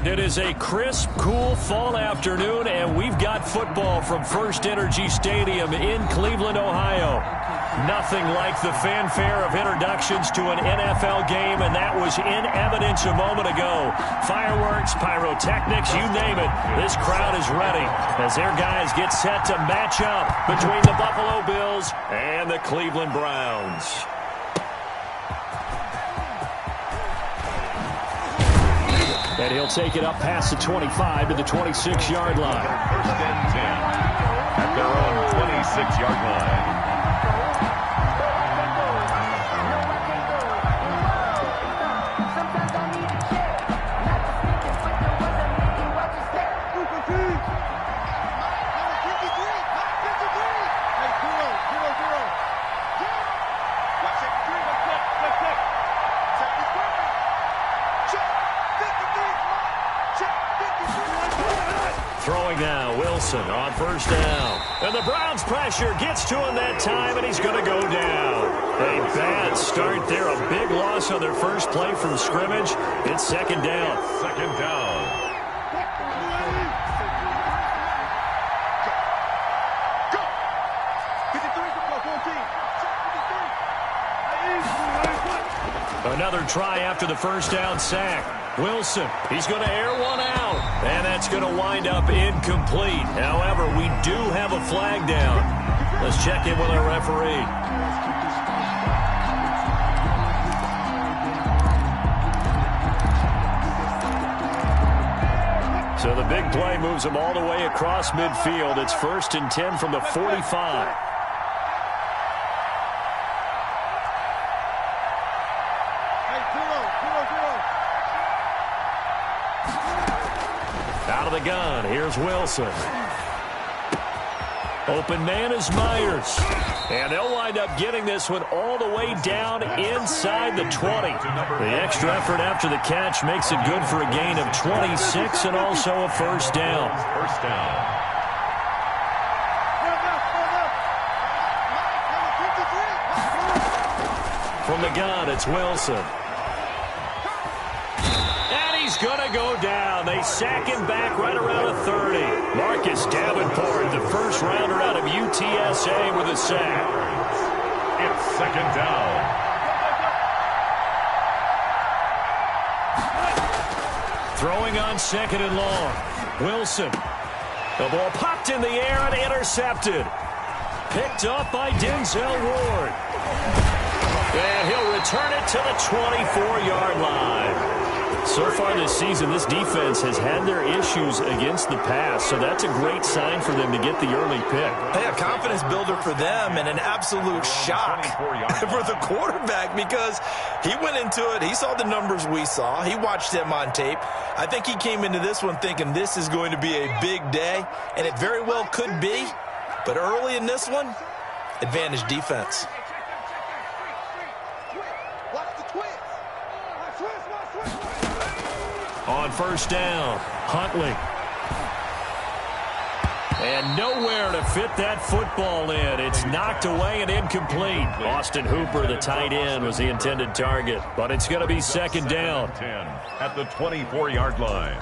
It is a crisp, cool fall afternoon, and we've got football from First Energy Stadium in Cleveland, Ohio. Nothing like the fanfare of introductions to an NFL game, and that was in evidence a moment ago. Fireworks, pyrotechnics, you name it. This crowd is ready as their guys get set to match up between the Buffalo Bills and the Cleveland Browns. And he'll take it up past the 25 to the 26-yard line. First and 10 at their own 26-yard line. Throwing now, Wilson on first down. And the Browns pressure gets to him that time, and he's going to go down. A bad start there, a big loss on their first play from scrimmage. It's second down. Second down. Another try after the first down sack. Wilson, he's going to air one out, and that's going to wind up incomplete. However, we do have a flag down. Let's check in with our referee. So the big play moves him all the way across midfield. It's 1st and 10 from the 45. Out of the gun, here's Wilson. Open man is Myers. And they'll wind up getting this one all the way down inside the 20. The extra effort after the catch makes it good for a gain of 26 and also a first down. First down. From the gun, it's Wilson. He's going to go down. They sack him back right around the 30. Marcus Davenport, the first rounder out of UTSA with a sack. It's second down. Throwing on second and long. Wilson. The ball popped in the air and intercepted. Picked up by Denzel Ward. And he'll return it to the 24-yard line. So far this season, this defense has had their issues against the pass, so that's a great sign for them to get the early pick. Hey, a confidence builder for them and an absolute shock for the quarterback because he went into it. He saw the numbers we saw. He watched them on tape. I think he came into this one thinking this is going to be a big day, and it very well could be. But early in this one, advantage defense. On first down, Huntley. And nowhere to fit that football in. It's knocked away and incomplete. Austin Hooper, the tight end, was the intended target. But it's going to be second down. 10 at the 24-yard line.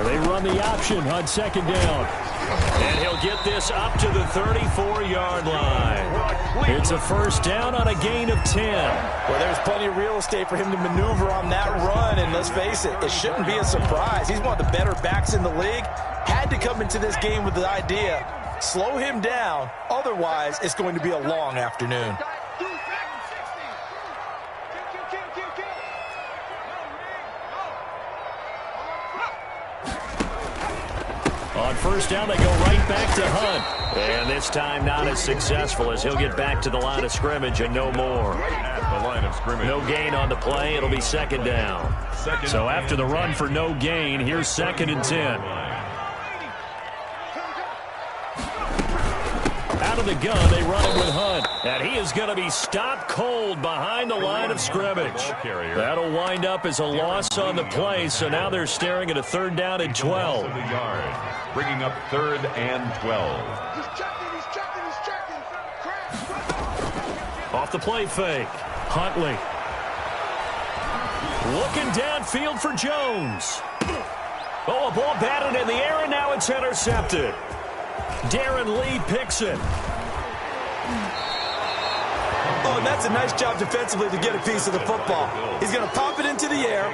They run the option on second down. And he'll get this up to the 34-yard line. It's a first down on a gain of 10. Well, there's plenty of real estate for him to maneuver on that run, and let's face it, it shouldn't be a surprise. He's one of the better backs in the league. Had to come into this game with the idea, slow him down, otherwise it's going to be a long afternoon. On first down, they go right back to Hunt. And this time not as successful as he'll get back to the line of scrimmage and no more. At the line of scrimmage. No gain on the play. It'll be second down. So after the run for no gain, here's second and 10. out of the gun. They run it with Hunt. And he is going to be stopped cold behind the line of scrimmage. That'll wind up as a loss on the play, so now they're staring at a 3rd down and 12. Bringing up 3rd and 12. Off the play fake. Huntley. Looking downfield for Jones. Oh, a ball batted in the air, and now it's intercepted. Darren Lee picks it. Oh, and that's a nice job defensively to get a piece of the football. He's going to pop it into the air,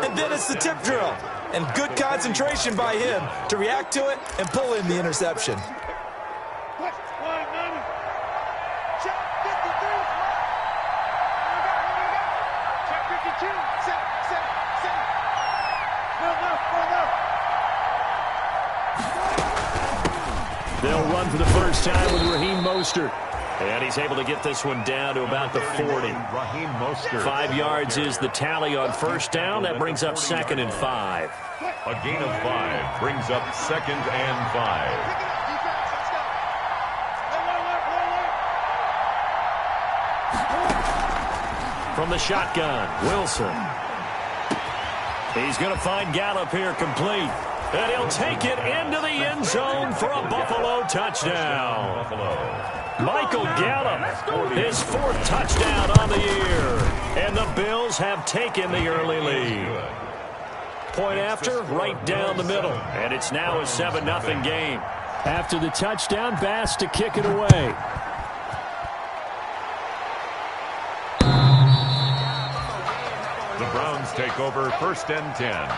and then it's the tip drill. And good concentration by him to react to it and pull in the interception. They'll run for the first time with Raheem Mostert. And he's able to get this one down to about the 40. 5 yards is the tally on first down. That brings up 2nd and 5. A gain of 5 brings up 2nd and 5. From the shotgun, Wilson. He's going to find Gallup here complete. And he'll take it into the end zone for a Buffalo touchdown. Michael Gallup, his 4th touchdown on the year. And the Bills have taken the early lead. Point after, right down the middle. And it's now a 7-0 game. After the touchdown, Bass to kick it away. The Browns take over 1st and 10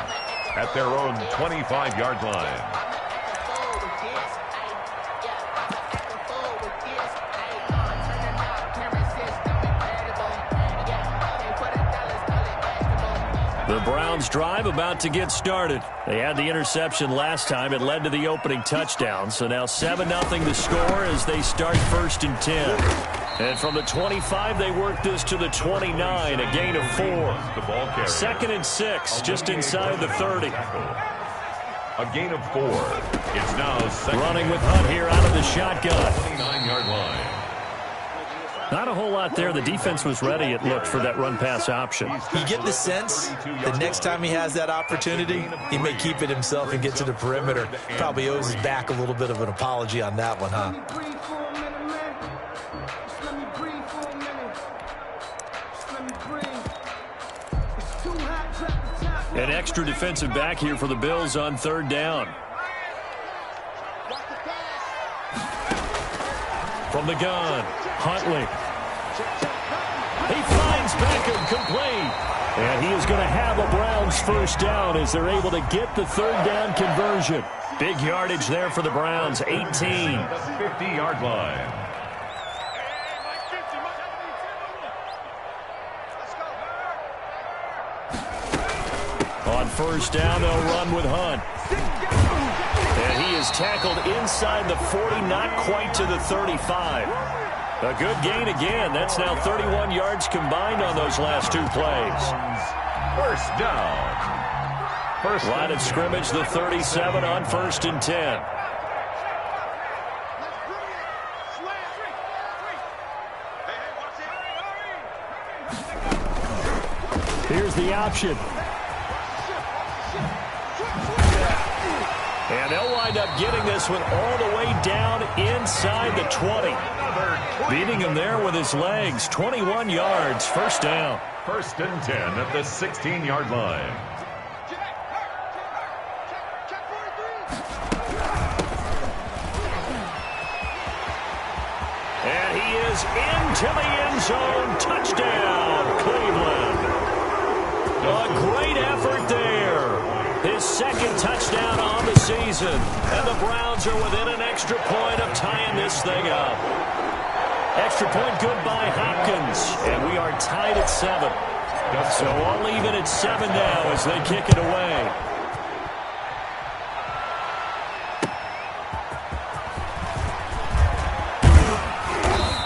at their own 25-yard line. The Browns drive about to get started. They had the interception last time. It led to the opening touchdown. So now 7-0 the score as they start 1st and 10. And from the 25, they work this to the 29, a gain of 4. 2nd and 6, just inside the 30. A gain of 4. It's now 2nd. Running with Hunt here out of the shotgun. 29-yard line. Not a whole lot there. The defense was ready, it looked, for that run-pass option. You get the sense the next time he has that opportunity, he may keep it himself and get to the perimeter. Probably owes his back a little bit of an apology on that one, huh? An extra defensive back here for the Bills on 3rd down. From the gun, Huntley. He finds Beckham complete. And he is going to have a Browns 1st down as they're able to get the 3rd down conversion. Big yardage there for the Browns, 18. 50-yard line. On 1st down, they'll run with Hunt. And he is tackled inside the 40, not quite to the 35. A good gain again. That's now 31 yards combined on those last 2 plays. 1st down. Line of scrimmage, the 37 on 1st and 10. Here's the option. And they'll wind up getting this one all the way down inside the 20. Beating him there with his legs. 21 yards, 1st down. 1st and 10 at the 16-yard line. And he is into the end zone. Touchdown, Cleveland. A great effort there. His 2nd touchdown on the season. And the Browns are within an extra point of tying this thing up. Extra point good by Hopkins. And we are tied at 7. So all even at 7 now as they kick it away.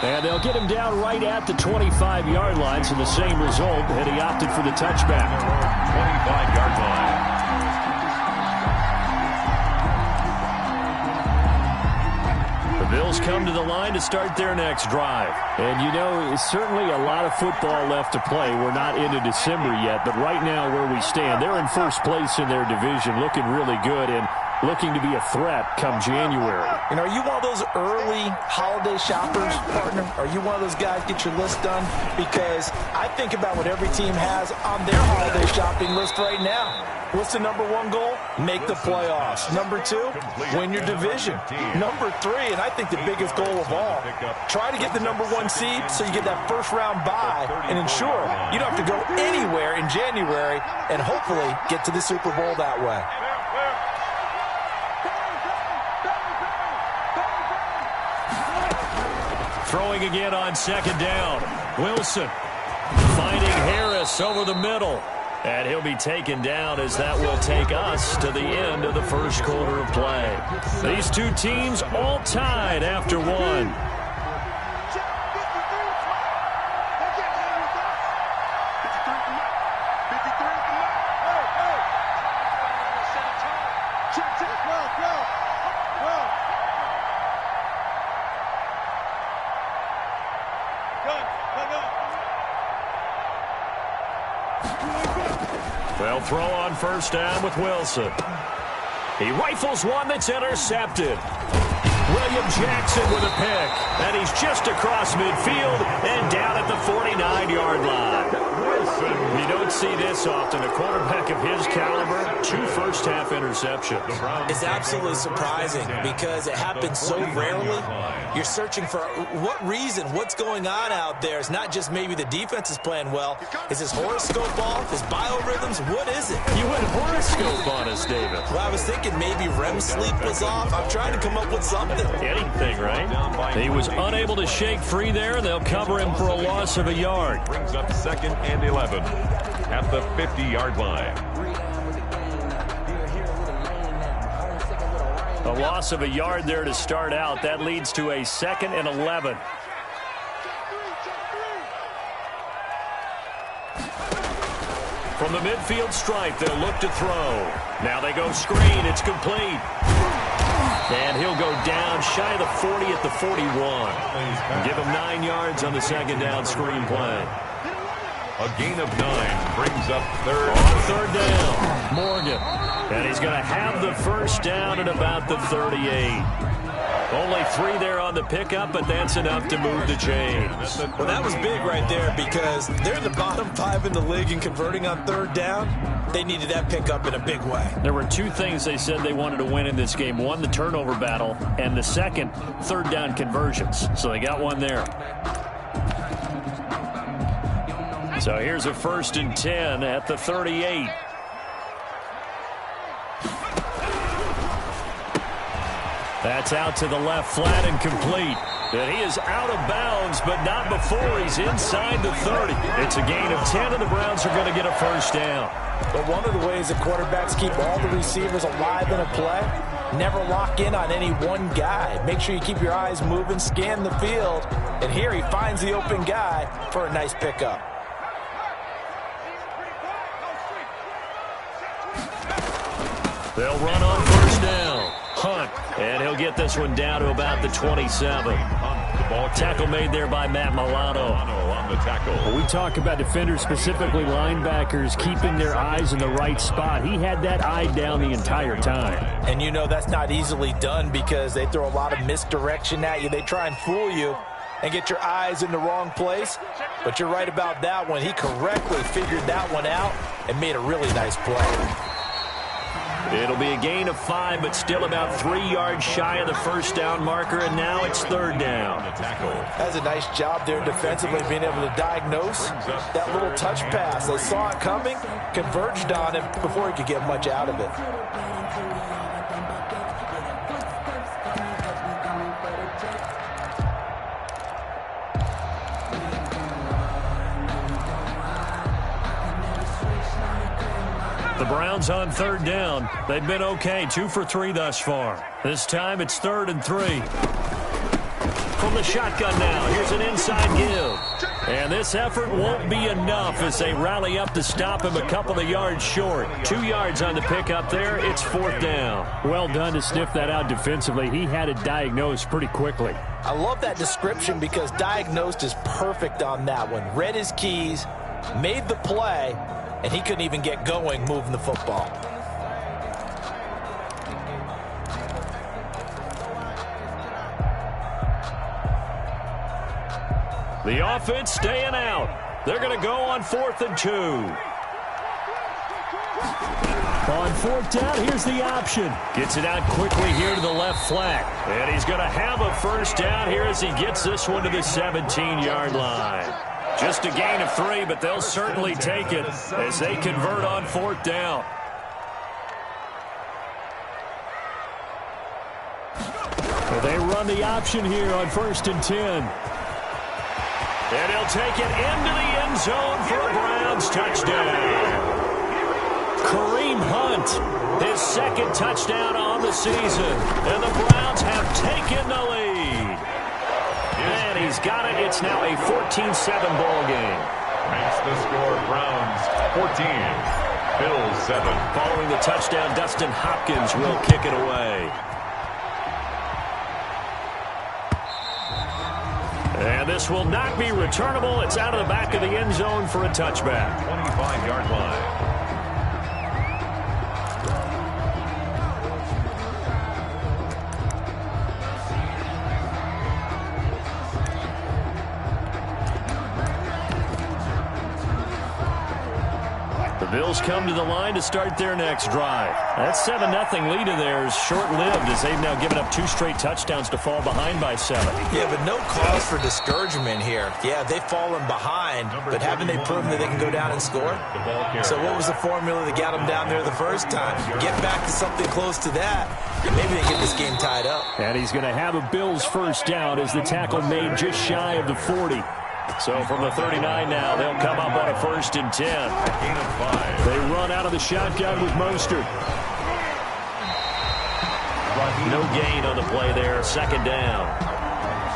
And they'll get him down right at the 25-yard line. So the same result, and he opted for the touchback. 25-yard line. Bills come to the line to start their next drive. And, you know, it's certainly a lot of football left to play. We're not into December yet, but right now where we stand, they're in first place in their division, looking really good and looking to be a threat come January. You know, are you one of those early holiday shoppers, partner? Are you one of those guys get your list done? Because I think about what every team has on their holiday shopping list right now. What's the number one goal? Make the playoffs. Number two, win your division. Number three, and I think the biggest goal of all, try to get the number one seed so you get that first round bye and ensure you don't have to go anywhere in January and hopefully get to the Super Bowl that way. Throwing again on second down. Wilson finding Harris over the middle. And he'll be taken down as that will take us to the end of the first quarter of play. These two teams all tied after one. They'll throw on first down with Wilson. He rifles one that's intercepted. William Jackson with a pick. And he's just across midfield and down at the 49-yard line. You don't see this often. A quarterback of his caliber, 2 first-half interceptions. It's absolutely surprising because it happens so rarely. You're searching for what reason, what's going on out there. It's not just maybe the defense is playing well. Is his horoscope off? His biorhythms? What is it? You went horoscope on us, David. Well, I was thinking maybe REM sleep was off. I'm trying to come up with something. Anything, right? He was unable to shake free there. They'll cover him for a loss of a yard. Brings up 2nd and 11 at the 50-yard line. A loss of a yard there to start out. That leads to a 2nd and 11. From the midfield stripe, they'll look to throw. Now they go screen. It's complete. And he'll go down shy of the 40 at the 41. Give him 9 yards on the second down screen play. A gain of 9 brings up 3rd. On 3rd down, Morgan. And he's going to have the first down at about the 38. Only 3 there on the pickup, but that's enough to move the chains. Well, that was big right there because they're in the bottom 5 in the league in converting on 3rd down. They needed that pickup in a big way. There were 2 things they said they wanted to win in this game. One, the turnover battle, and the second, 3rd down conversions. So they got one there. So here's a 1st and 10 at the 38. That's out to the left, flat and complete. And he is out of bounds, but not before he's inside the 30. It's a gain of 10, and the Browns are going to get a first down. But one of the ways that quarterbacks keep all the receivers alive in a play, never lock in on any one guy. Make sure you keep your eyes moving, scan the field. And here he finds the open guy for a nice pickup. They'll run on first down. Hunt. And he'll get this one down to about the 27. Tackle made there by Matt Milano. On the tackle. Well, we talk about defenders, specifically linebackers, keeping their eyes in the right spot. He had that eye down the entire time. And you know that's not easily done because they throw a lot of misdirection at you. They try and fool you and get your eyes in the wrong place. But you're right about that one. He correctly figured that one out and made a really nice play. It'll be a gain of 5, but still about 3 yards shy of the first down marker, and now it's 3rd down. That's a nice job there defensively, being able to diagnose that little touch pass. They saw it coming, converged on it before he could get much out of it. The Browns on 3rd down. They've been okay, 2 for 3 thus far. This time it's 3rd and 3. from the shotgun now. Here's an inside give. And this effort won't be enough as they rally up to stop him a couple of yards short. 2 yards on the pickup there. It's 4th down. Well done to sniff that out defensively. He had it diagnosed pretty quickly. I love that description because diagnosed is perfect on that one. Read his keys, made the play, and he couldn't even get going moving the football. The offense staying out. They're going to go on 4th and 2. On 4th down, here's the option. Gets it out quickly here to the left flat. And he's going to have a 1st down here as he gets this one to the 17-yard line. Just a gain of 3, but they'll certainly take it as they convert on 4th down. Well, they run the option here on 1st and 10. And he'll take it into the end zone for a Browns touchdown. Kareem Hunt, his 2nd touchdown on the season. And the Browns have taken the lead. And he's got it. It's now a 14-7 ball game. Makes the score Browns 14, Bills 7. Following the touchdown, Dustin Hopkins will kick it away. And this will not be returnable. It's out of the back of the end zone for a touchback. 25-yard line. The Bills come to the line to start their next drive. That 7-0 lead of theirs short-lived as they've now given up 2 straight touchdowns to fall behind by 7. Yeah, but no cause for discouragement here. Yeah, they've fallen behind, but haven't they proven that they can go down and score? So what was the formula that got them down there the first time? Get back to something close to that, and maybe they get this game tied up. And he's going to have a Bills 1st down as the tackle made just shy of the 40. So from the 39 now, they'll come up on a 1st and 10. Gain of 5. They run out of the shotgun with Mostert. No gain on the play there, 2nd down.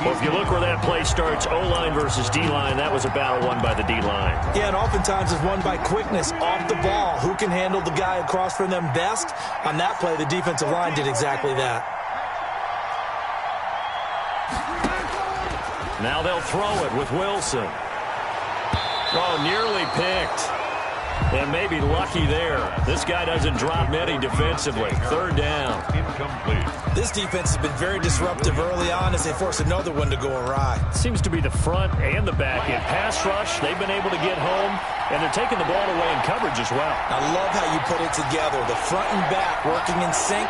Well, if you look where that play starts, O-line versus D-line, that was a battle won by the D-line. Yeah, and oftentimes it's won by quickness off the ball. Who can handle the guy across from them best? On that play, the defensive line did exactly that. Now they'll throw it with Wilson. Oh, nearly picked. And maybe lucky there. This guy doesn't drop many defensively. 3rd down. Incomplete. This defense has been very disruptive early on as they force another one to go awry. Seems to be the front and the back end. Pass rush, they've been able to get home, and they're taking the ball away in coverage as well. I love how you put it together. The front and back working in sync.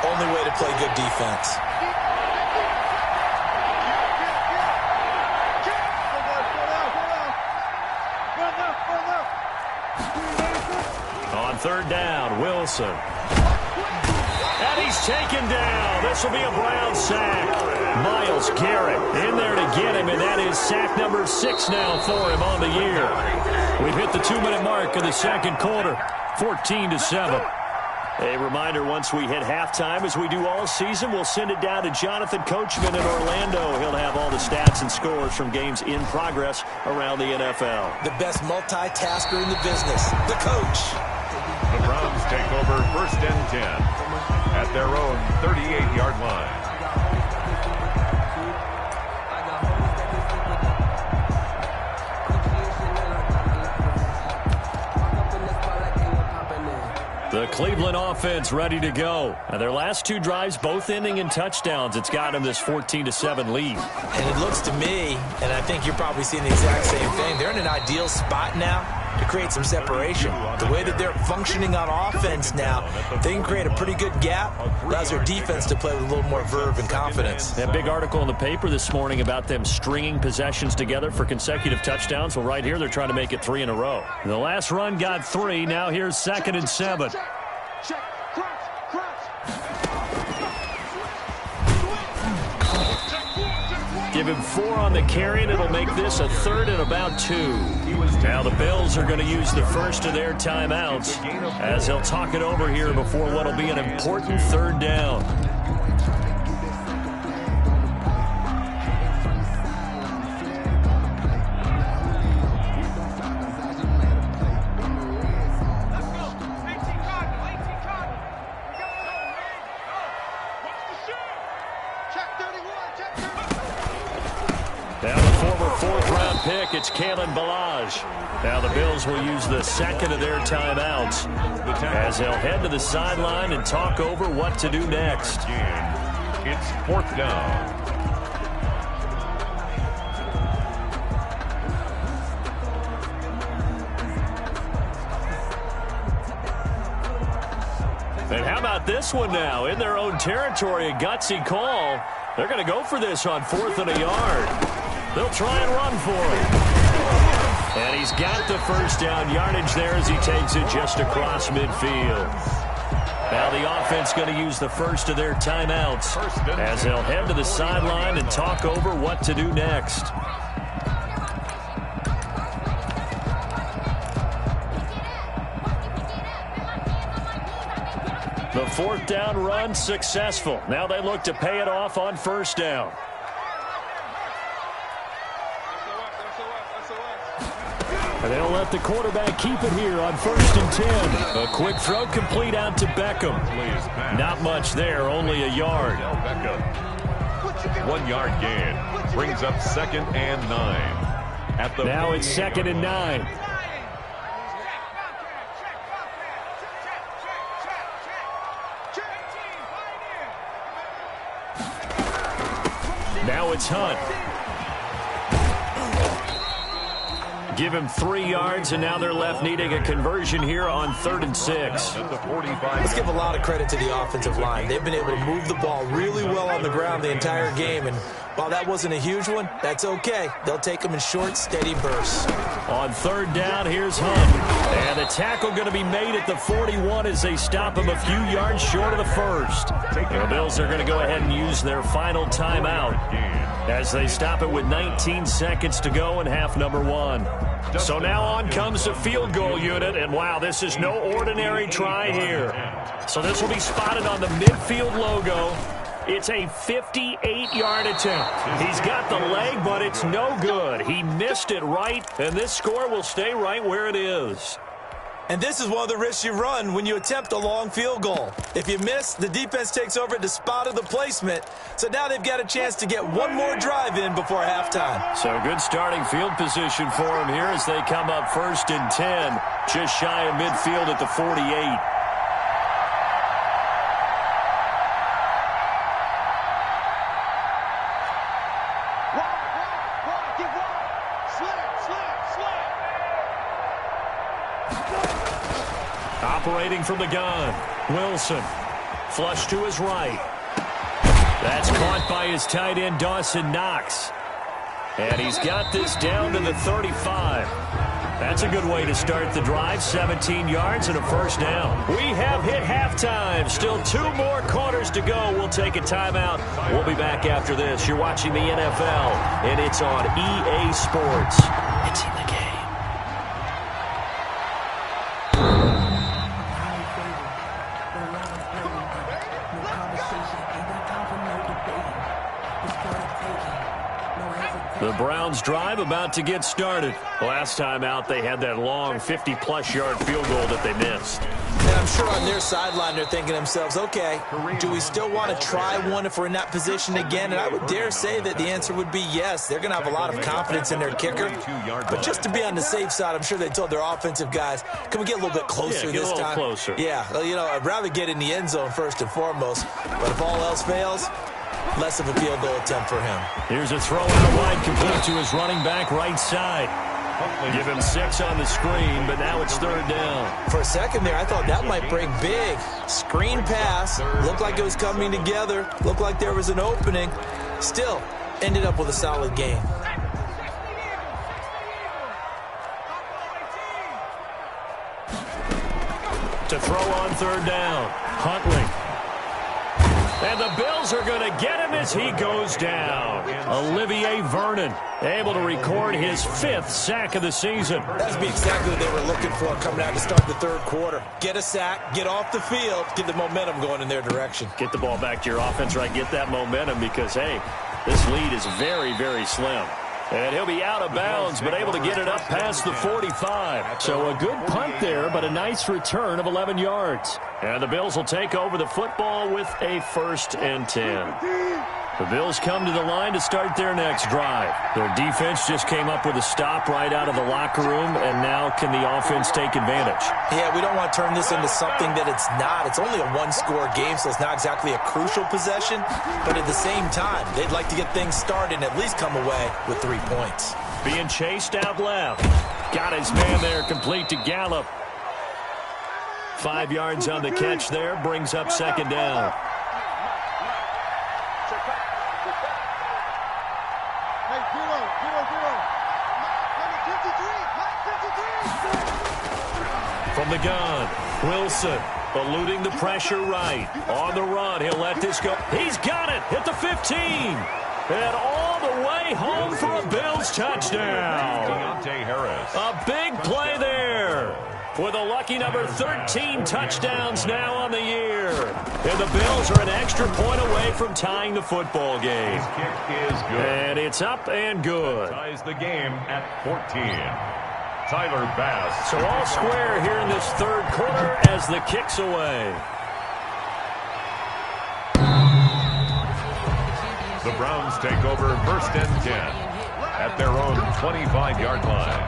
Only way to play good defense. On 3rd down, Wilson. And he's taken down. This will be a Brown sack. Myles Garrett in there to get him, and that is sack number 6 now for him on the year. We've hit the 2-minute mark of the 2nd quarter, 14-7. A reminder, once we hit halftime, as we do all season, we'll send it down to Jonathan Coachman in Orlando. He'll have all the stats and scores from games in progress around the NFL. The best multitasker in the business, the coach. The Browns take over 1st and 10 at their own 38-yard line. The Cleveland offense ready to go. And their last 2 drives both ending in touchdowns. It's got them this 14-7 lead. And it looks to me, and I think you're probably seeing the exact same thing, they're in an ideal spot now to create some separation. The way that they're functioning on offense now, they can create a pretty good gap. Allows their defense to play with a little more verve and confidence. That big article in the paper this morning about them stringing possessions together for consecutive touchdowns. Well, right here, they're trying to make it 3 in a row. The last run got 3. Now here's 2nd and 7. Give him 4 on the carry, and it'll make this a 3rd and about 2. Now the Bills are going to use the first of their timeouts as they'll talk it over here before what will be an important 3rd down. Now the former fourth-round pick, it's Kalen Ballage. Now the Bills will use the second of their timeouts as they'll head to the sideline and talk over what to do next. It's fourth down. And how about this one now? In their own territory, a gutsy call. They're going to go for this on 4th and a yard. They'll try and run for it. And he's got the first down yardage there as he takes it just across midfield. Now the offense going to use the first of their timeouts as they'll head to the sideline and talk over what to do next. The fourth down run successful. Now they look to pay it off on first down. And they'll let the quarterback keep it here on 1st and 10. A quick throw complete out to Beckham. Not much there, only a yard. 1 yard gain brings up 2nd and 9. Now it's 2nd and 9. Now it's Hunt. Give him 3 yards, and now they're left needing a conversion here on 3rd and 6. Let's give a lot of credit to the offensive line. They've been able to move the ball really well on the ground the entire game, and while that wasn't a huge one, that's okay. They'll take them in short, steady bursts. On 3rd down, here's Hunt. And the tackle going to be made at the 41 as they stop him a few yards short of the first. The Bills are going to go ahead and use their final timeout as they stop it with 19 seconds to go in half number 1. So now on comes the field goal unit, and wow, this is no ordinary try here. So this will be spotted on the midfield logo. It's a 58-yard attempt. He's got the leg, but it's no good. He missed it right, and this score will stay right where it is. And this is one of the risks you run when you attempt a long field goal. If you miss, the defense takes over at the spot of the placement. So now they've got a chance to get one more drive in before halftime. So good starting field position for them here as they come up 1st and 10, just shy of midfield at the 48. Operating from the gun, Wilson. Flush to his right. That's caught by his tight end, Dawson Knox. And he's got this down to the 35. That's a good way to start the drive. 17 yards and a first down. We have hit halftime. Still 2 more quarters to go. We'll take a timeout. We'll be back after this. You're watching the NFL, and it's on EA Sports. It's in the game. The Browns drive about to get started. Last time out, they had that long 50-plus yard field goal that they missed. And I'm sure on their sideline, they're thinking to themselves, okay, do we still want to try one if we're in that position again? And I would dare say that the answer would be yes. They're going to have a lot of confidence in their kicker. But just to be on the safe side, I'm sure they told their offensive guys, can we get a little bit closer this time? Get a little closer. Yeah, well, you know, I'd rather get in the end zone first and foremost. But if all else fails, less of a field goal attempt for him. Here's a throw out wide, complete to his running back right side. Give him 6 on the screen, but now it's 3rd down. For a second there, I thought that might break big. Screen pass. Looked like it was coming together. Looked like there was an opening. Still, ended up with a solid gain. To throw on 3rd down. Huntley. And the Bills are going to get him as he goes down. Olivier Vernon able to record his 5th sack of the season. That'd be exactly what they were looking for coming out to start the 3rd quarter. Get a sack, get off the field, get the momentum going in their direction. Get the ball back to your offense, right? Get that momentum because, hey, this lead is very, very slim. And he'll be out of bounds, but able to get it up past the 45. So a good punt there, but a nice return of 11 yards. And the Bills will take over the football with a 1st and 10. The Bills come to the line to start their next drive. Their defense just came up with a stop right out of the locker room, and now can the offense take advantage? Yeah, we don't want to turn this into something that it's not. It's only a one-score game, so it's not exactly a crucial possession. But at the same time, they'd like to get things started and at least come away with 3 points. Being chased out left. Got his man there, complete to Gallup. 5 yards on the catch there, brings up second down. From the gun, Wilson eluding the pressure right. On the run, he'll let this go. He's got it at the 15. And all the way home for a Bills touchdown. A big play there. With a lucky number 13 touchdowns now on the year. And the Bills are an extra point away from tying the football game. His kick is good. And it's up and good. Ties the game at 14. Tyler Bass. So all square here in this third quarter as the kick's away. The Browns take over first and 10 at their own 25-yard line.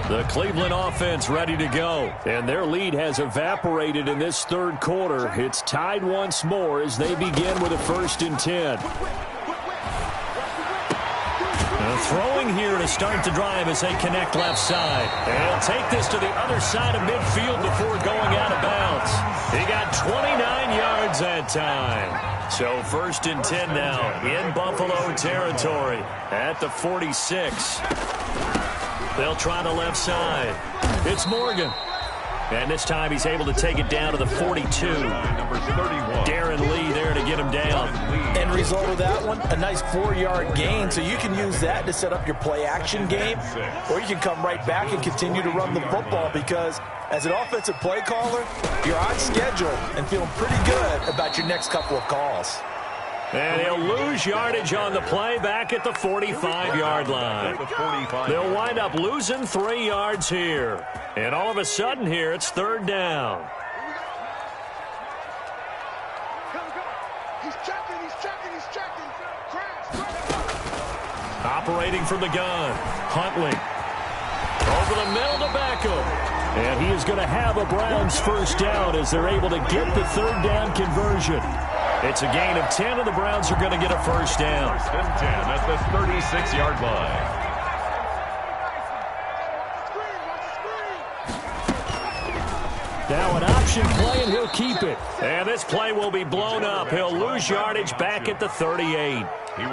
The Cleveland offense ready to go. And their lead has evaporated in this third quarter. It's tied once more as they begin with a first and 10. Throwing here to start the drive as they connect left side. And he'll take this to the other side of midfield before going out of bounds. He got 29 yards that time. So first and 10 now in Buffalo territory at the 46. They'll try the left side. It's Morgan. And this time he's able to take it down to the 42. Number 31. Darren Lee there to get him down. End result of that one, a nice 4-yard gain. So you can use that to set up your play-action game, or you can come right back and continue to run the football because as an offensive play caller, you're on schedule and feeling pretty good about your next couple of calls. And he'll lose yardage on the play back at the 45-yard line. They'll wind up losing 3 yards here. And all of a sudden here, it's third down. He's checking. Operating from the gun, Huntley. Over the middle to Beckham. And he is going to have a Browns first down as they're able to get the third down conversion. It's a gain of 10, and the Browns are going to get a first down. First and 10 at the 36-yard line. Now an option play, and he'll keep it. And this play will be blown up. He'll lose yardage back at the 38.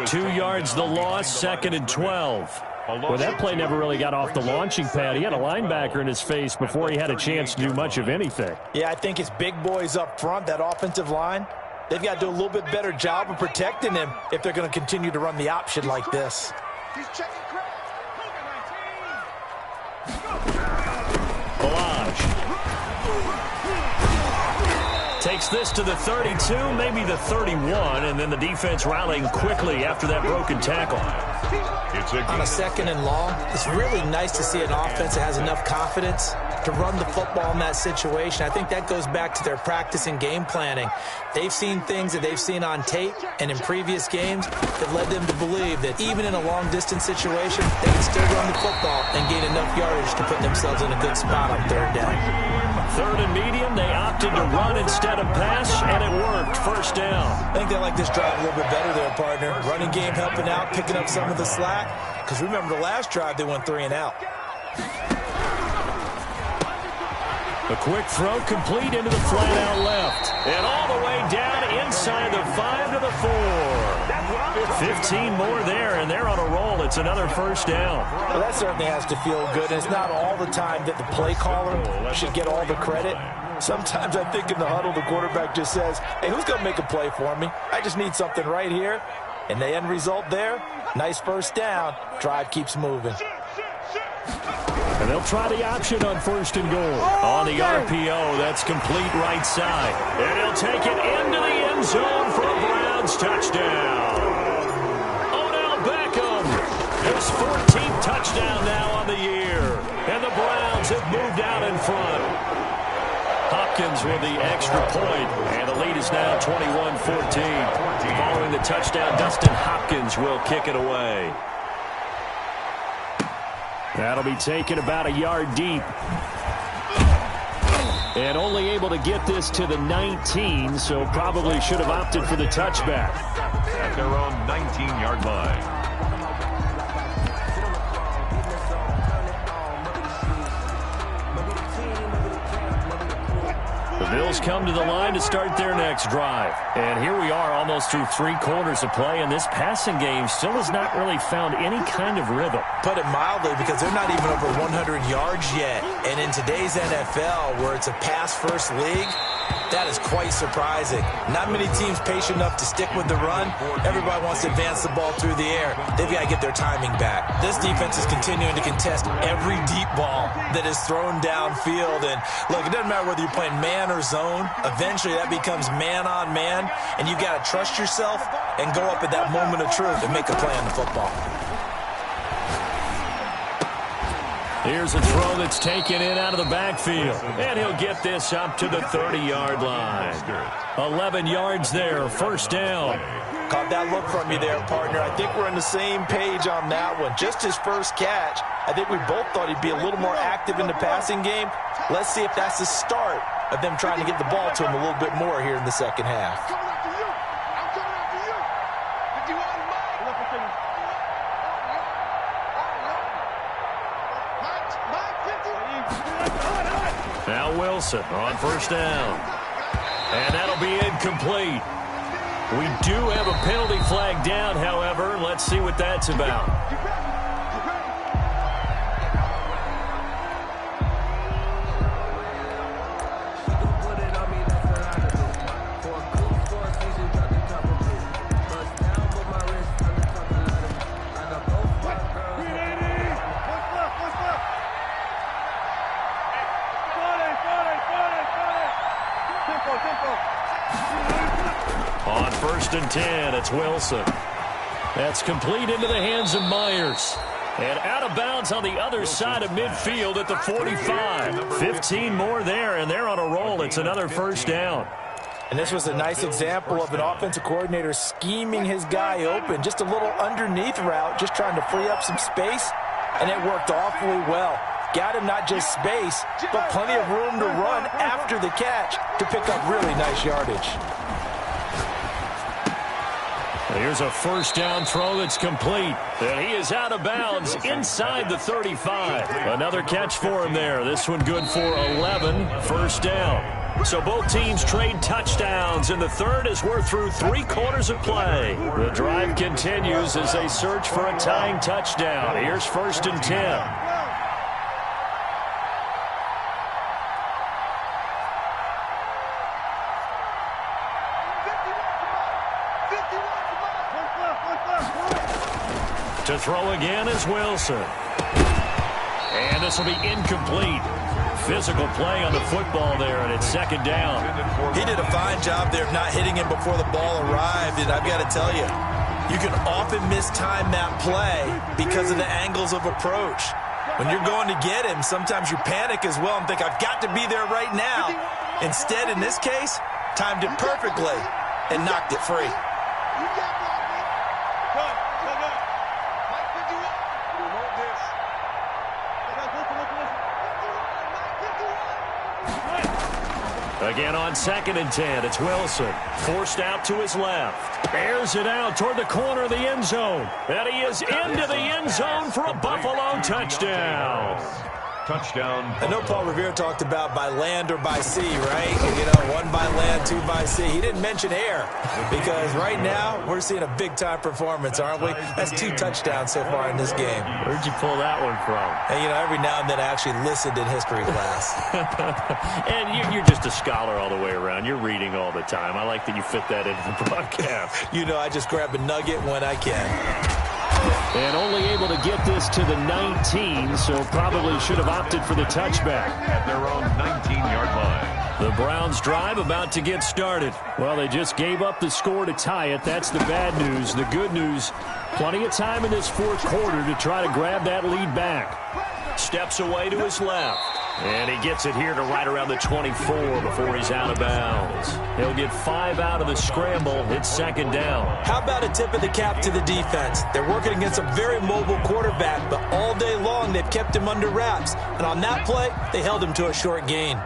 2 yards the loss, second and 12. Well, that play never really got off the launching pad. He had a linebacker in his face before he had a chance to do much of anything. Yeah, I think it's big boys up front, that offensive line. They've got to do a little bit better job of protecting him if they're going to continue to run the option like this. He's checking Chris. Takes this to the 32, maybe the 31, and then the defense rallying quickly after that broken tackle. On a second and long, it's really nice to see an offense that has enough confidence to run the football in that situation. I think that goes back to their practice and game planning. They've seen things that they've seen on tape and in previous games that led them to believe that even in a long-distance situation, they can still run the football and gain enough yardage to put themselves in a good spot on third down. Third and medium, they opted to run instead of pass, and it worked. First down. I think they like this drive a little bit better there, partner. Running game helping out, picking up some of the slack. Because remember, the last drive, they went 3 and out. A quick throw complete into the flat out left. And all the way down inside the 5 to the 4. 15 more there, and they're on a roll. It's another first down. Well, that certainly has to feel good. And it's not all the time that the play caller should get all the credit. Sometimes I think in the huddle, the quarterback just says, hey, who's going to make a play for me? I just need something right here. And the end result there, nice first down. Drive keeps moving. And they'll try the option on first and goal. On the RPO, that's complete right side. And he'll take it into the end zone for a Browns touchdown. Odell Beckham, his 14th touchdown now on the year. And the Browns have moved out in front. Hopkins Browns with the extra point, and the lead is now 21-14. Following the touchdown, Dustin Hopkins will kick it away. That'll be taken about a yard deep. And only able to get this to the 19, so probably should have opted for the touchback. At their own 19-yard line. The Bills come to the line to start their next drive. And here we are almost through 3 quarters of play, and this passing game still has not really found any kind of rhythm. Put it mildly, because they're not even over 100 yards yet. And in today's NFL, where it's a pass-first league, that is quite surprising. Not many teams patient enough to stick with the run. Everybody wants to advance the ball through the air. They've got to get their timing back. This defense is continuing to contest every deep ball that is thrown downfield. And look, it doesn't matter whether you're playing man or zone. Eventually, that becomes man on man, and you've got to trust yourself and go up at that moment of truth and make a play on the football. Here's a throw that's taken in out of the backfield. And he'll get this up to the 30-yard line. 11 yards there, first down. Caught that look from you there, partner. I think we're on the same page on that one. Just his first catch. I think we both thought he'd be a little more active in the passing game. Let's see if that's the start of them trying to get the ball to him a little bit more here in the second half. Now Wilson on first down. And that'll be incomplete. We do have a penalty flag down, however. Let's see what that's about. On first and 10, it's Wilson. That's complete into the hands of Myers. And out of bounds on the other side of midfield at the 45. 15 more there, and they're on a roll. It's another first down. And this was a nice example of an offensive coordinator scheming his guy open. Just a little underneath route, just trying to free up some space, and it worked awfully well. Got him not just space, but plenty of room to run after the catch to pick up really nice yardage. Here's a first down throw that's complete. And he is out of bounds inside the 35. Another catch for him there. This one good for 11. First down. So both teams trade touchdowns in the third as we're through 3 quarters of play. The drive continues as they search for a tying touchdown. Here's first and 10. To throw again is Wilson. And this will be incomplete. Physical play on the football there, and it's second down. He did a fine job there of not hitting him before the ball arrived, and I've got to tell you, you can often mistime that play because of the angles of approach. When you're going to get him, sometimes you panic as well and think, I've got to be there right now. Instead, in this case, timed it perfectly and knocked it free. Again on second and 10, it's Wilson. Forced out to his left. Airs it out toward the corner of the end zone. And he is into the end zone for a Buffalo touchdown. Touchdown. I know Paul Revere talked about by land or by sea, right? You know, 1 by land, 2 by sea. He didn't mention air because right now we're seeing a big-time performance, aren't we? That's 2 touchdowns so far in this game. Where'd you pull that one from? And, you know, every now and then I actually listened in history class. And you're just a scholar all the way around. You're reading all the time. I like that you fit that into the broadcast. You know, I just grab a nugget when I can. And only able to get this to the 19, so probably should have opted for the touchback. At their own 19-yard line. The Browns drive about to get started. Well, they just gave up the score to tie it. That's the bad news. The good news, plenty of time in this fourth quarter to try to grab that lead back. Steps away to his left. And he gets it here to right around the 24 before he's out of bounds. He'll get 5 out of the scramble. It's second down. How about a tip of the cap to the defense? They're working against a very mobile quarterback, but all day long they've kept him under wraps. And on that play, they held him to a short gain.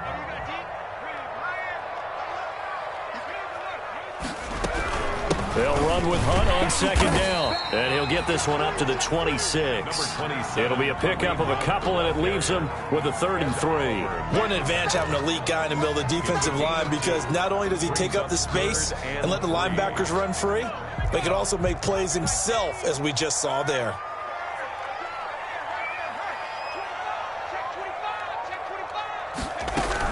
They'll run with Hunt on second down. And he'll get this one up to the 26. It'll be a pickup of a couple, and it leaves him with a 3rd and 3. What an advantage having an elite guy in the middle of the defensive line, because not only does he take up the space and let the linebackers run free, but he can also make plays himself, as we just saw there.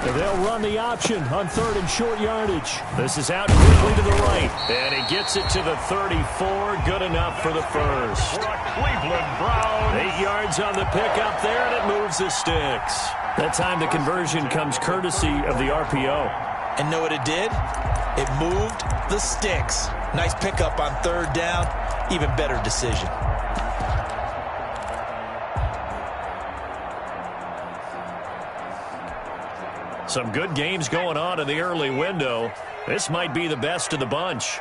They'll run the option on 3rd and short yardage. This is out quickly to the right. And he gets it to the 34. Good enough for the first. Cleveland Browns. 8 yards on the pickup there, and it moves the sticks. That time the conversion comes courtesy of the RPO. And know what it did? It moved the sticks. Nice pickup on 3rd down. Even better decision. Some good games going on in the early window. This might be the best of the bunch.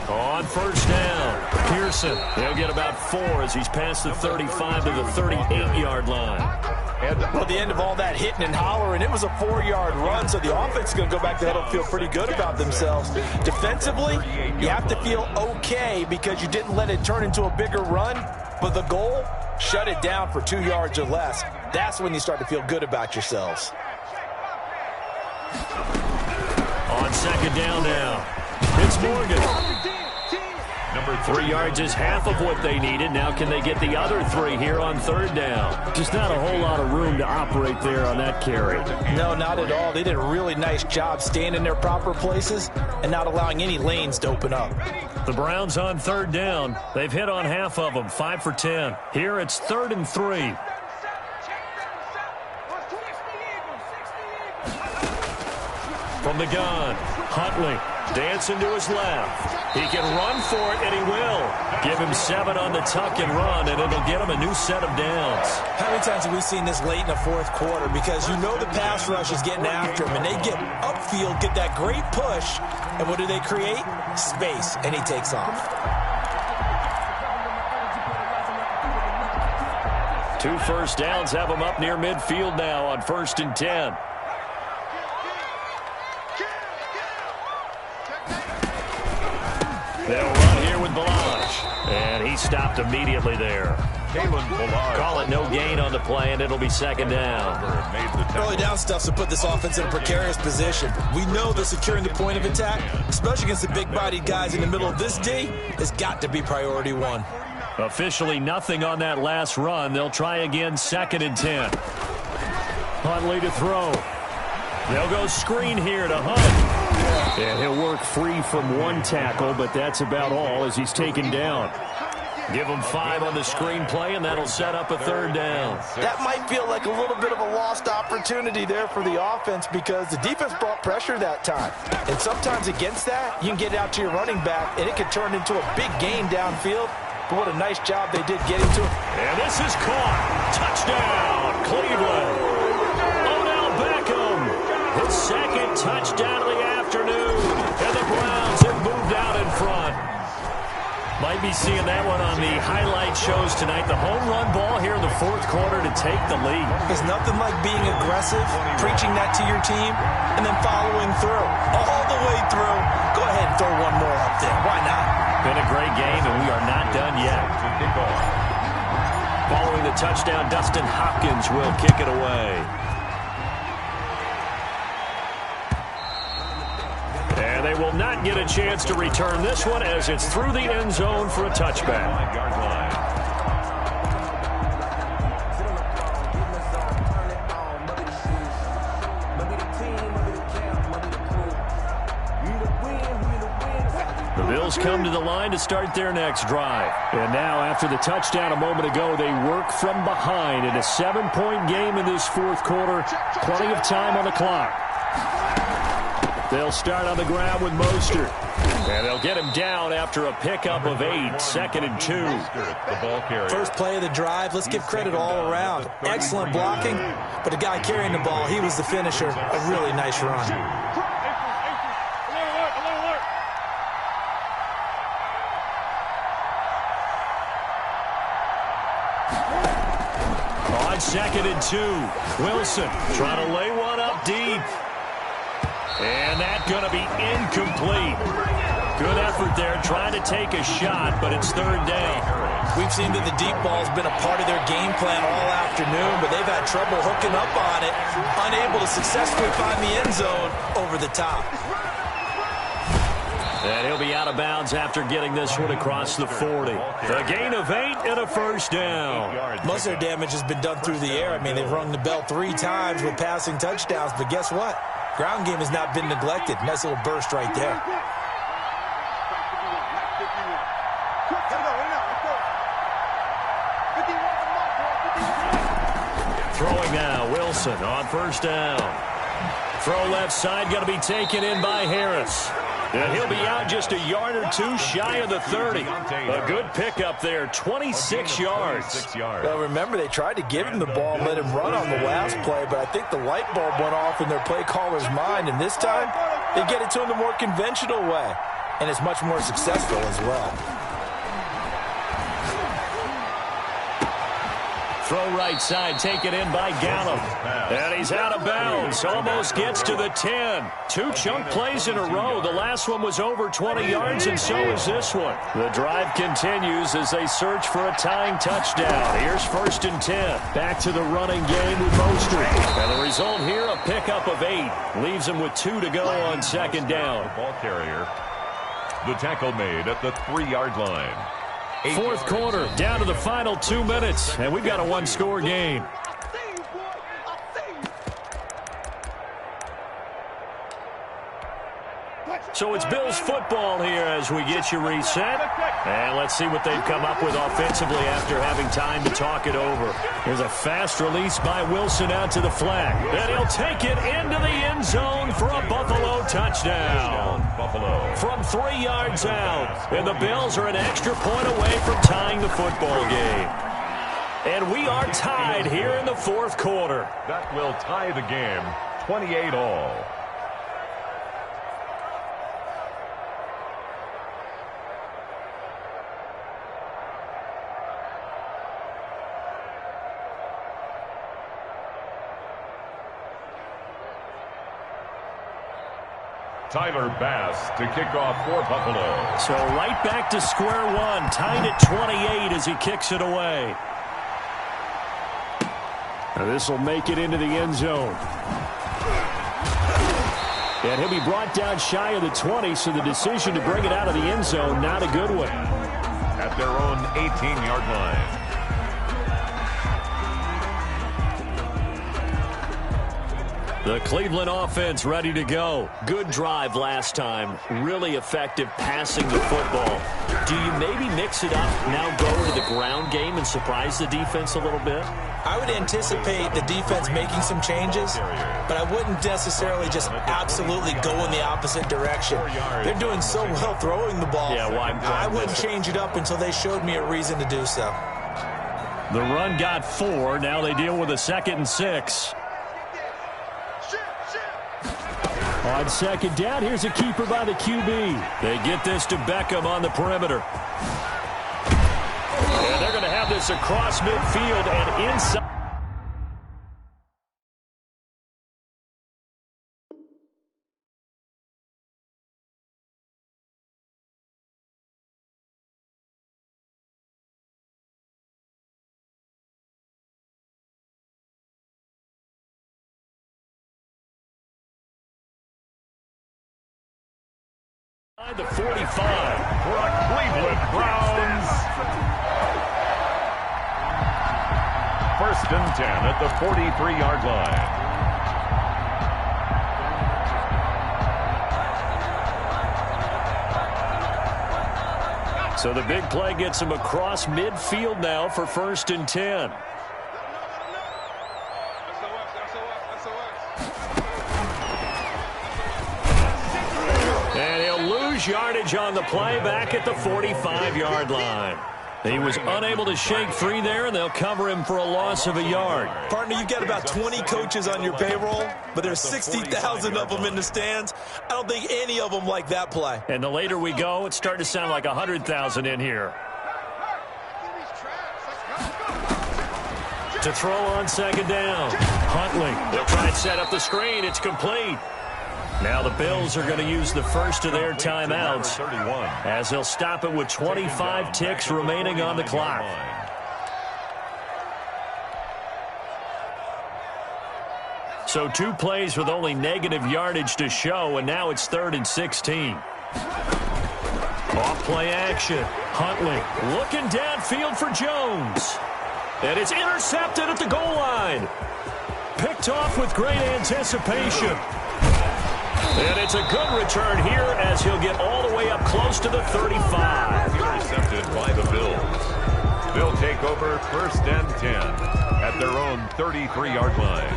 On 1st down, Pearson. He'll get about 4 as he's past the 35 to the 38-yard line. Well, at the end of all that hitting and hollering, it was a 4-yard run, so the offense is going to go back to huddle and feel pretty good about themselves. Defensively, you have to feel okay because you didn't let it turn into a bigger run, but the goal, shut it down for 2 yards or less. That's when you start to feel good about yourselves. On second down now, it's Morgan. Number 3 yards is half of what they needed. Now can they get the other 3 here on 3rd down? Just not a whole lot of room to operate there on that carry. No, not at all. They did a really nice job staying in their proper places and not allowing any lanes to open up. The Browns on 3rd down. They've hit on half of them, 5 for 10. Here it's 3rd and 3. From the gun, Huntley dancing to his left. He can run for it, and he will. Give him 7 on the tuck and run, and it'll get him a new set of downs. How many times have we seen this late in the 4th quarter? Because you know the pass rush is getting after him, and they get upfield, get that great push, and what do they create? Space, and he takes off. 2 first downs have him up near midfield now on 1st and 10. They'll run here with Balaj. And he stopped immediately there. Call it no gain on the play, and it'll be second down. Early down stuff's to put this offense in a precarious position. We know that securing the point of attack, especially against the big-bodied guys in the middle of this D, has got to be priority 1. Officially nothing on that last run. They'll try again, 2nd and 10. Huntley to throw. They'll go screen here to Hunt. And he'll work free from 1 tackle, but that's about all as he's taken down. Give him 5 on the screen play, and that'll set up a 3rd down. That might feel like a little bit of a lost opportunity there for the offense because the defense brought pressure that time. And sometimes against that, you can get out to your running back, and it can turn into a big gain downfield. But what a nice job they did getting to it. And this is caught. Touchdown, Cleveland. Odell Beckham. His 2nd touchdown of the afternoon. And the Browns have moved out in front. Might be seeing that one on the highlight shows tonight. The home run ball here in the 4th quarter to take the lead. There's nothing like being aggressive, preaching that to your team, and then following through. All the way through. Go ahead and throw one more up there. Why not? Been a great game, and we are not done yet. Following the touchdown, Dustin Hopkins will kick it away. And they will not get a chance to return this one as it's through the end zone for a touchback. The Bills come to the line to start their next drive. And now, after the touchdown a moment ago, they work from behind in a 7-point game in this 4th quarter. Plenty of time on the clock. They'll start on the ground with Mostert. And they'll get him down after a pickup of 8, 2nd and 2. The ball carrier. First play of the drive, let's give credit all around. Excellent blocking, but the guy carrying the ball, he was the finisher. A really nice run. On 2nd and 2, Wilson trying to lay one up deep. And that's going to be incomplete. Good effort there trying to take a shot, but it's 3rd down. We've seen that the deep ball's been a part of their game plan all afternoon, but they've had trouble hooking up on it, unable to successfully find the end zone over the top. And he'll be out of bounds after getting this one across the 40. A gain of 8 and a 1st down. Most of their damage has been done through the air. I mean, they've rung the bell 3 times with passing touchdowns, but guess what? Ground game has not been neglected. Nice little burst right there. Throwing now, Wilson on 1st down. Throw left side, going to be taken in by Harris. And he'll be out just a yard or 2 shy of the 30. A good pickup there, 26 yards. Well, remember, they tried to give him the ball and let him run on the last play, but I think the light bulb went off in their play caller's mind, and this time they get it to him the more conventional way, and it's much more successful as well. Throw right side, taken in by Gallup. And he's out of bounds. Almost gets to the 10. 2 chunk plays in a row. The last one was over 20 yards, and so is this one. The drive continues as they search for a tying touchdown. Here's 1st and 10. Back to the running game with Mostert. And the result here, a pickup of 8. Leaves him with 2 to go on 2nd down. The ball carrier. The tackle made at the 3-yard line. 4th quarter, down to the final 2 minutes, and we've got a 1-score game. So it's Bills football here as we get you reset. And let's see what they've come up with offensively after having time to talk it over. There's a fast release by Wilson out to the flat. And he'll take it into the end zone for a Buffalo touchdown. Buffalo. From 3 yards out. And the Bills are an extra point away from tying the football game. And we are tied here in the 4th quarter. That will tie the game, 28 all. Tyler Bass to kick off for Buffalo. So right back to square one, tied at 28 as he kicks it away. This will make it into the end zone. And he'll be brought down shy of the 20, so the decision to bring it out of the end zone, not a good one. At their own 18-yard line. The Cleveland offense ready to go. Good drive last time. Really effective passing the football. Do you maybe mix it up, now go to the ground game and surprise the defense a little bit? I would anticipate the defense making some changes, but I wouldn't necessarily just absolutely go in the opposite direction. They're doing so well throwing the ball. Yeah, well, I wouldn't change it up until they showed me a reason to do so. The run got 4. Now they deal with a 2nd and 6. On 2nd down, here's a keeper by the QB. They get this to Beckham on the perimeter. And they're going to have this across midfield and inside. The 45 for a Cleveland Browns. 1st and 10 at the 43-yard line. So the big play gets him across midfield now for 1st and 10. yardage on the play back at the 45-yard line. He was unable to shake free there, and they'll cover him for a loss of a yard. Partner, you've got about 20 coaches on your payroll, but there's 60,000 of them in the stands. I don't think any of them like that play. And the later we go, it's starting to sound like 100,000 in here. To throw on second down. Huntley, they'll try and set up the screen. It's complete. Now the Bills are going to use the first of their timeouts as they'll stop it with 25 ticks remaining on the clock. So 2 plays with only negative yardage to show, and now it's 3rd and 16. Off play action. Huntley looking downfield for Jones. And it's intercepted at the goal line. Picked off with great anticipation. And it's a good return here as he'll get all the way up close to the 35. Intercepted by the Bills. They'll take over 1st and 10 at their own 33-yard line.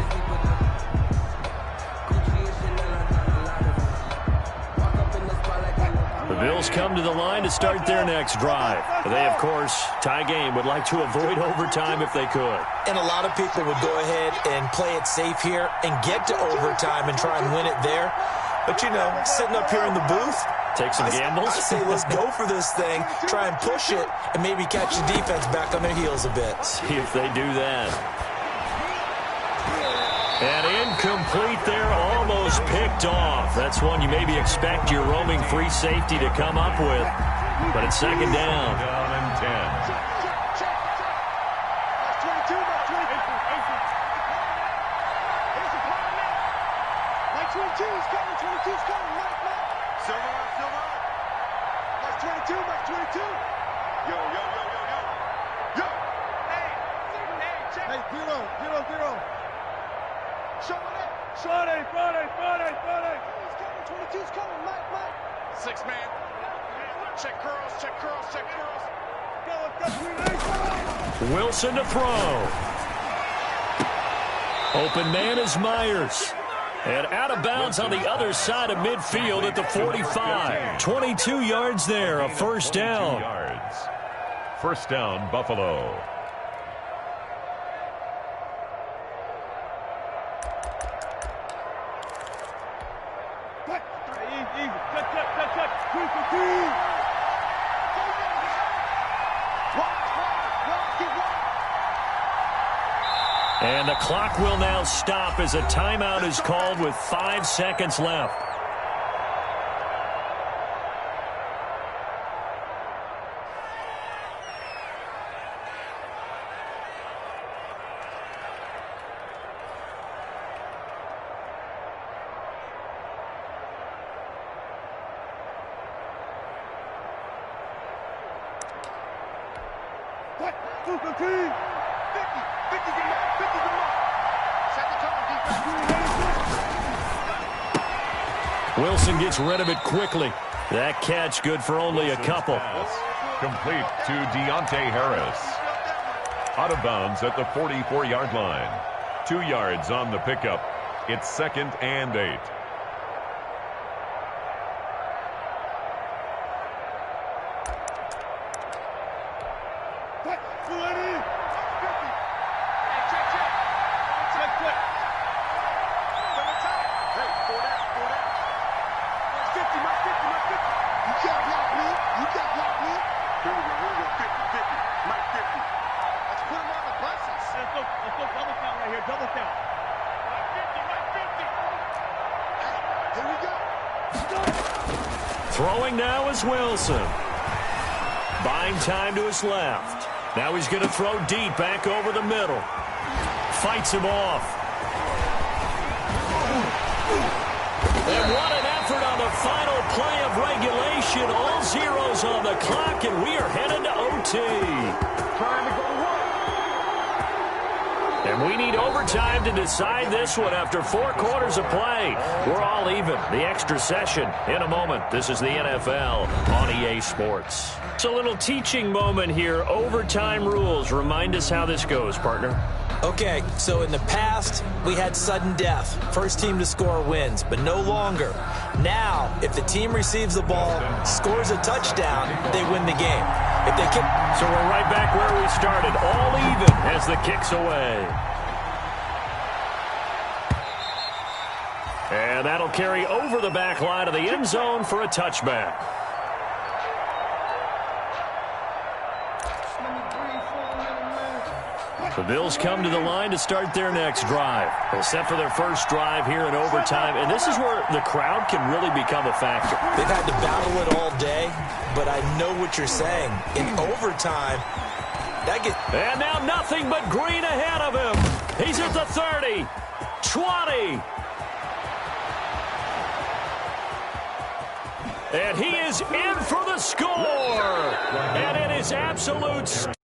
The Bills come to the line to start their next drive. They, of course, tie game, would like to avoid overtime if they could. And a lot of people would go ahead and play it safe here and get to overtime and try and win it there. But, you know, sitting up here in the booth, take some gambles. I say let's go for this thing, try and push it, and maybe catch the defense back on their heels a bit. See if they do that. And incomplete there, almost picked off. That's one you maybe expect your roaming free safety to come up with. But it's second down. Down and 10. That's 22, that's 22 is coming, 22 is coming, Mike. Silver up. That's 22, that's 22. Yo. Hey, check. Hey, zero. Shorty. 22's coming, Mike. 6 man. Check curls. Go. Wilson to throw. Open man is Myers. And out of bounds on the other side of midfield at the 45. 22 yards there, a first down. First down, Buffalo. And the clock will now stop as a timeout is called with 5 seconds left. Wilson gets rid of it quickly. That catch good for only a couple. Complete to Deontay Harris. Out of bounds at the 44-yard line. 2 yards on the pickup. It's 2nd and 8. Throwing now is Wilson. Buying time to his left. Now he's going to throw deep back over the middle. Fights him off. And what an effort on the final play of regulation. All zeros on the clock, and we are headed to OT. Trying to go one. And we need overtime to decide this one after 4 quarters of play. We're all even. The extra session in a moment. This is the NFL on EA Sports. It's a little teaching moment here. Overtime rules. Remind us how this goes, partner. Okay, so in the past, we had sudden death. First team to score wins, but no longer. Now, if the team receives the ball, scores a touchdown, they win the game. If they kick... So we're right back where we started, all even as the kick's away. And that'll carry over the back line of the end zone for a touchback. The Bills come to the line to start their next drive. They'll set for their first drive here in overtime, and this is where the crowd can really become a factor. They've had to battle it all day, but I know what you're saying. In overtime, And now nothing but green ahead of him. He's at the 30, 20. And he is in for the score. And it is absolute...